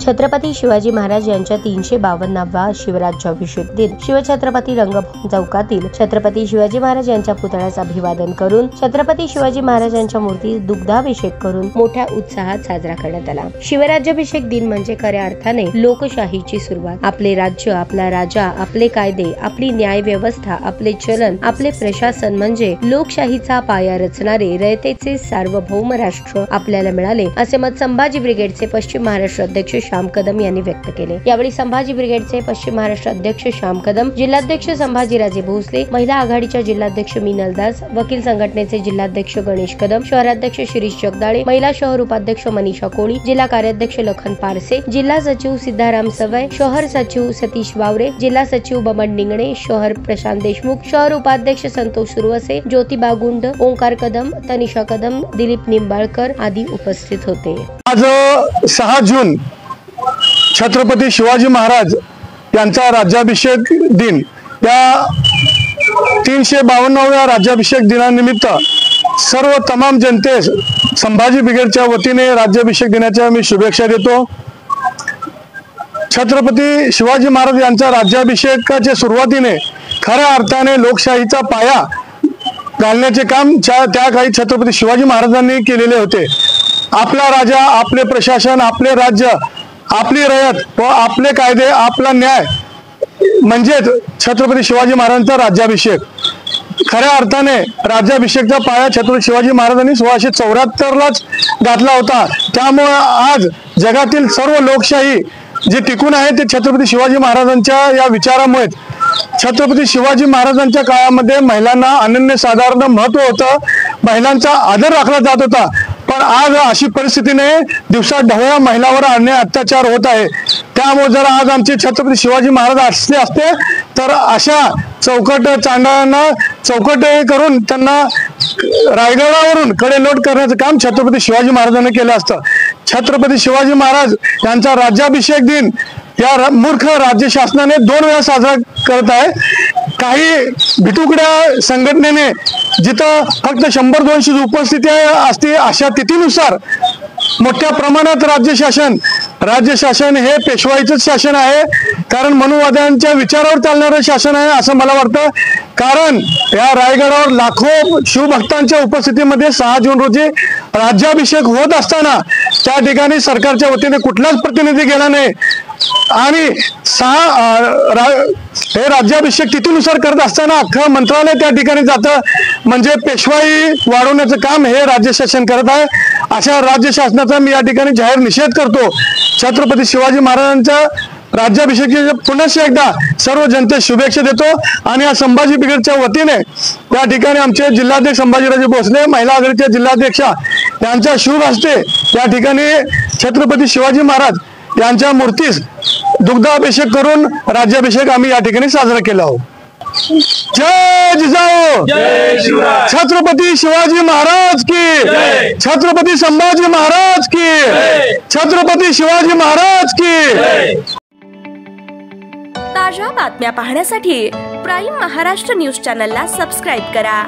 छत्रपती शिवाजी महाराज यांच्या 352वा शिवराज्याभिषेक दिन शिवछत्रपती रंगभूमी चौकातील छत्रपती शिवाजी महाराज यांच्या पुतळ्यास अभिवादन करून छत्रपती शिवाजी महाराजांच्या मूर्तीस दुग्धाभिषेक करून मोठ्या उत्साहात साजरा करण्यात आला। शिवराज्याभिषेक दिन म्हणजे खऱ्या अर्थाने लोकशाहीची सुरुवात। आपले राज्य, आपला राजा, आपले कायदे, आपली न्याय व्यवस्था, आपले चलन, आपले प्रशासन म्हणजे लोकशाहीचा पाया रचणारे रयतेचे सार्वभौम राष्ट्र आपल्याला मिळाले, असे मत संभाजी ब्रिगेडचे पश्चिम महाराष्ट्र अध्यक्ष श्याम कदम यांनी व्यक्त केले। यावेळी संभाजी ब्रिगेडचे पश्चिम महाराष्ट्र अध्यक्ष श्याम कदम, जिल्हाध्यक्ष संभाजीराजे भोसले, महिला आघाडीच्या जिल्हाध्यक्ष मीनल दास, वकील संघटनेचे जिल्हाध्यक्ष गणेश कदम, शहराध्यक्ष शिरीष जगदाळे, महिला शहर उपाध्यक्ष मनीषा कोळी, जिल्हा कार्याध्यक्ष लखन पारसे, जिल्हा सचिव सिद्धाराम सवय, शहर सचिव सतीश वावरे, जिल्हा सचिव बमन निंगणे, शहर प्रशांत देशमुख, शहर उपाध्यक्ष संतोष सुरवसे, ज्योतिबा गुंड, ओंकार कदम, तनिषा कदम, दिलीप निंबाळकर आदी उपस्थित होते। आज 6 जून छत्रपती शिवाजी महाराज यांचा राज्याभिषेक दिन, या 352व्या राज्याभिषेक दिनानिमित्त सर्व तमाम जनतेस संभाजी ब्रिगेडच्या वतीने राज्याभिषेक दिनाच्या मी शुभेच्छा देतो। छत्रपती शिवाजी महाराज यांचा राज्याभिषेकाच्या सुरुवातीने खऱ्या अर्थाने लोकशाहीचा पाया घालण्याचे काम त्या काळी छत्रपती शिवाजी महाराजांनी केलेले होते। आपला राजा, आपले प्रशासन, आपले राज्य, आपली रयत व आपले कायदे, आपला न्याय म्हणजेच छत्रपती शिवाजी महाराजांचा राज्याभिषेक। खऱ्या अर्थाने राज्याभिषेकचा पाया छत्रपती शिवाजी महाराजांनी 1674लाच घातला होता। त्यामुळे आज जगातील सर्व लोकशाही जे टिकून आहे ते छत्रपती शिवाजी महाराजांच्या या विचारामुळे। छत्रपती शिवाजी महाराजांच्या काळामध्ये महिलांना अनन्यसाधारण महत्व होतं, महिलांचा आदर राखला जात होता। पण आज अशी परिस्थिती नाही, दिवसाढवळ्या महिलांवर अन्याय अत्याचार होत आहे। त्यामुळे जर आज आमचे छत्रपती शिवाजी महाराज असते तर अशा चौकट चांडाळांना चौकट करून त्यांना रायगडावरून कडेलोट करण्याचं काम छत्रपती शिवाजी महाराजांनी केलं असतं। छत्रपती शिवाजी महाराज यांचा राज्याभिषेक दिन या मूर्ख राज्य शासनाने 2 वेळा साजरा करत आहे। काही भिटुकड्या संघटनेने जिथं फक्त 100-200 उपस्थिती असते अशा तिथीनुसार मोठ्या प्रमाणात राज्य शासन हे पेशवाईचं शासन आहे, कारण मनुवाद्यांच्या विचारावर चालणारं शासन आहे असं मला वाटतं। कारण या रायगडावर लाखो शिवभक्तांच्या उपस्थितीमध्ये 6 जून रोजी राज्याभिषेक होत असताना त्या ठिकाणी सरकारच्या वतीने कुठलाच प्रतिनिधी गेला नाही आणि हे राज्याभिषेक तिथीनुसार करत असताना अख्खं मंत्रालय त्या ठिकाणी जातं, म्हणजे पेशवाई वाढवण्याचं काम हे राज्य शासन करत आहे। अशा राज्य शासनाचा मी या ठिकाणी जाहीर निषेध करतो। छत्रपती शिवाजी महाराजांच्या राज्याभिषेकाच्या पुन्हा एकदा सर्व जनतेस शुभेच्छा देतो आणि या संभाजी ब्रिगेडच्या वतीने त्या ठिकाणी आमचे जिल्हाध्यक्ष संभाजीराजे भोसले, महिला आघाडीच्या जिल्हाध्यक्षा यांच्या शुभ हस्ते त्या ठिकाणी छत्रपती शिवाजी महाराज यांच्या मूर्तीस दुग्धाभिषेक करून राज्याभिषेक आम्ही या ठिकाणी साजरा केला आहोत। जय जिजाऊ, जय शिवराय, छत्रपती शिवाजी महाराज की, छत्रपती संभाजी महाराज की, छत्रपती शिवाजी महाराज की। ताज्या बातम्या पाहण्यासाठी प्राईम महाराष्ट्र न्यूज चॅनलला सबस्क्राईब करा।